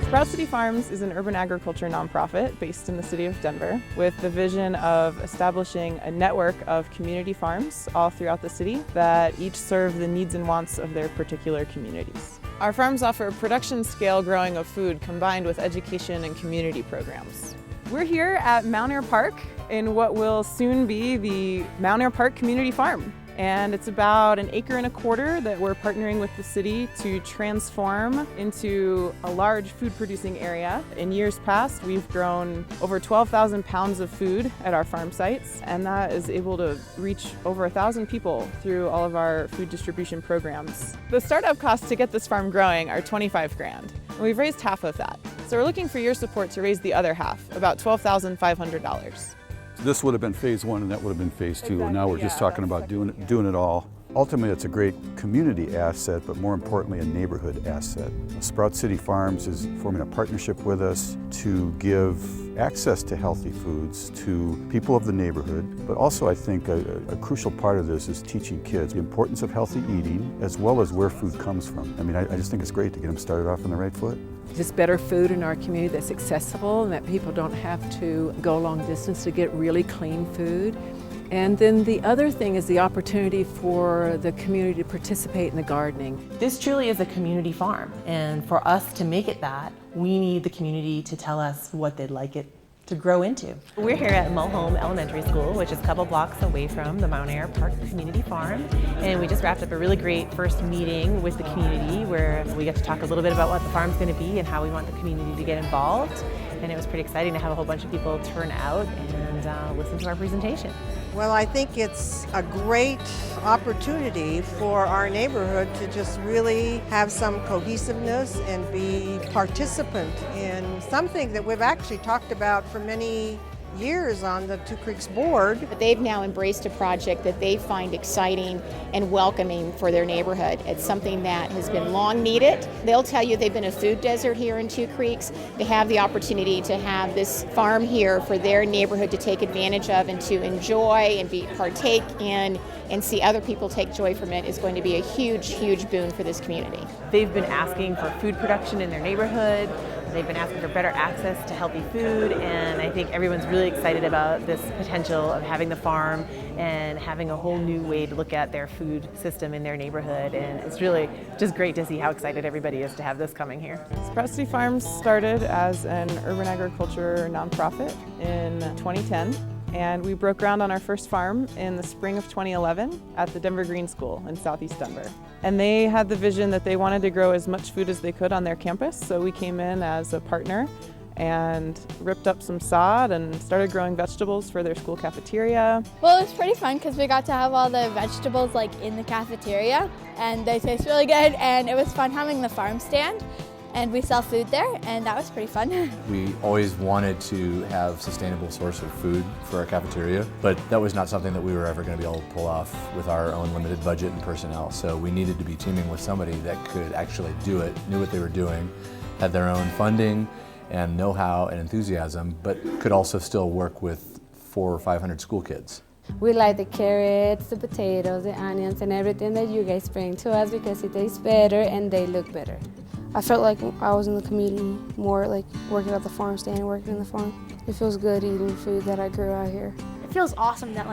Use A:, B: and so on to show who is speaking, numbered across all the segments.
A: Sprout City Farms is an urban agriculture nonprofit based in the city of Denver with the vision of establishing a network of community farms all throughout the city that each serve the needs and wants of their particular communities. Our farms offer production scale growing of food combined with education and community programs. We're here at Mountair Park in what will soon be the Mountair Park Community Farm. And it's about 1.25 acres that we're partnering with the city to transform into a large food producing area. In years past, we've grown over 12,000 pounds of food at our farm sites, and that is able to reach over 1,000 people through all of our food distribution programs. The startup costs to get this farm growing are $25,000, and we've raised half of that. So we're looking for your support to raise the other half, about $12,500.
B: This would have been phase one and that would have been phase two, and now we're just talking about doing it all. Ultimately, it's a great community asset, but more importantly, a neighborhood asset. Sprout City Farms is forming a partnership with us to give access to healthy foods to people of the neighborhood, but also I think a crucial part of this is teaching kids the importance of healthy eating as well as where food comes from. I mean, I just think it's great to get them started off on the right foot.
C: Just better food in our community that's accessible and that people don't have to go a long distance to get really clean food. And then the other thing is the opportunity for the community to participate in the gardening.
D: This truly is a community farm, and for us to make it that, we need the community to tell us what they'd like it to grow into. We're here at Mulholm Elementary School, which is a couple blocks away from the Mountair Park Community Farm, and we just wrapped up a really great first meeting with the community where we got to talk a little bit about what the farm's going to be and how we want the community to get involved, and it was pretty exciting to have a whole bunch of people turn out and listen to our presentation.
E: Well, I think it's a great opportunity for our neighborhood to just really have some cohesiveness and be participant in something that we've actually talked about for many years on the Two Creeks board.
F: They've now embraced a project that they find exciting and welcoming for their neighborhood. It's something that has been long needed. They'll tell you they've been a food desert here in Two Creeks. They have the opportunity to have this farm here for their neighborhood to take advantage of and to enjoy and partake in and see other people take joy from it is going to be a huge, huge boon for this community.
D: They've been asking for food production in their neighborhood. They've been asking for better access to healthy food, and I think everyone's really excited about this potential of having the farm and having a whole new way to look at their food system in their neighborhood, and it's really just great to see how excited everybody is to have this coming here.
A: Sprout City Farms started as an urban agriculture nonprofit in 2010. And we broke ground on our first farm in the spring of 2011 at the Denver Green School in Southeast Denver. And they had the vision that they wanted to grow as much food as they could on their campus, so we came in as a partner and ripped up some sod and started growing vegetables for their school cafeteria.
G: Well, it was pretty fun because we got to have all the vegetables in the cafeteria, and they taste really good, and it was fun having the farm stand. And we sell food there, and that was pretty fun.
H: We always wanted to have sustainable source of food for our cafeteria, but that was not something that we were ever going to be able to pull off with our own limited budget and personnel. So we needed to be teaming with somebody that could actually do it, knew what they were doing, had their own funding and know-how and enthusiasm, but could also still work with 400 or 500 school kids.
I: We like the carrots, the potatoes, the onions, and everything that you guys bring to us because it tastes better and they look better.
J: I felt like I was in the community more, like working at the farm stand, working in the farm. It feels good eating food that I grew out here.
K: It feels awesome that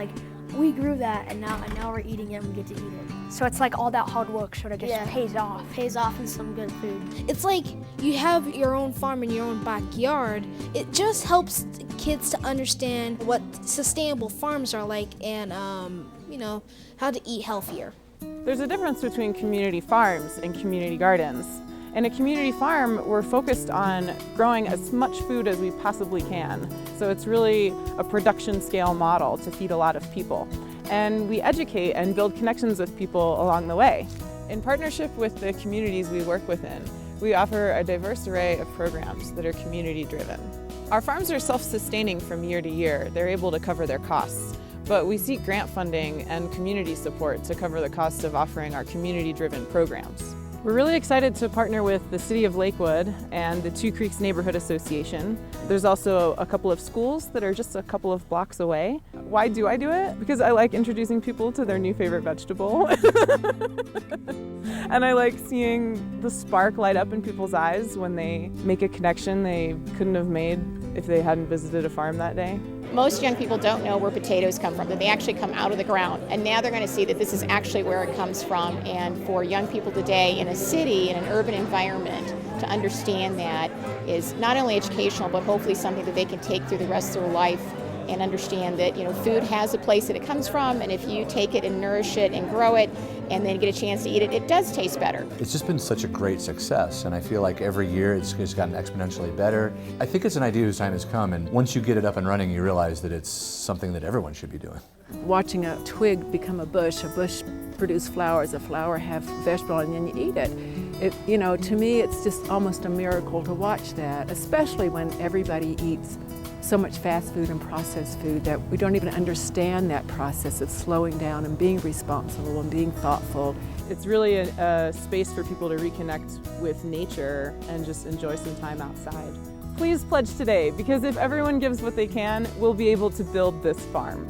K: we grew that and now we're eating it and we get to eat it. So it's like all that hard work sort of just pays off. Pays off in some good food.
L: It's like you have your own farm in your own backyard. It just helps kids to understand what sustainable farms are like and how to eat healthier.
A: There's a difference between community farms and community gardens. In a community farm, we're focused on growing as much food as we possibly can. So it's really a production scale model to feed a lot of people. And we educate and build connections with people along the way. In partnership with the communities we work within, we offer a diverse array of programs that are community driven. Our farms are self-sustaining from year to year. They're able to cover their costs. But we seek grant funding and community support to cover the cost of offering our community driven programs. We're really excited to partner with the City of Lakewood and the Two Creeks Neighborhood Association. There's also a couple of schools that are just a couple of blocks away. Why do I do it? Because I like introducing people to their new favorite vegetable. And I like seeing the spark light up in people's eyes when they make a connection they couldn't have made if they hadn't visited a farm that day.
F: Most young people don't know where potatoes come from, that they actually come out of the ground. And now they're going to see that this is actually where it comes from. And for young people today in a city, in an urban environment, to understand that is not only educational, but hopefully something that they can take through the rest of their life and understand that, food has a place that it comes from, and if you take it and nourish it and grow it and then get a chance to eat it, it does taste better.
H: It's just been such a great success, and I feel like every year it's gotten exponentially better. I think it's an idea whose time has come, and once you get it up and running, you realize that it's something that everyone should be doing.
C: Watching a twig become a bush produce flowers, a flower have vegetable, and then you eat it. To me, it's just almost a miracle to watch that, especially when everybody eats so much fast food and processed food that we don't even understand that process of slowing down and being responsible and being thoughtful.
A: It's really a space for people to reconnect with nature and just enjoy some time outside. Please pledge today, because if everyone gives what they can, we'll be able to build this farm.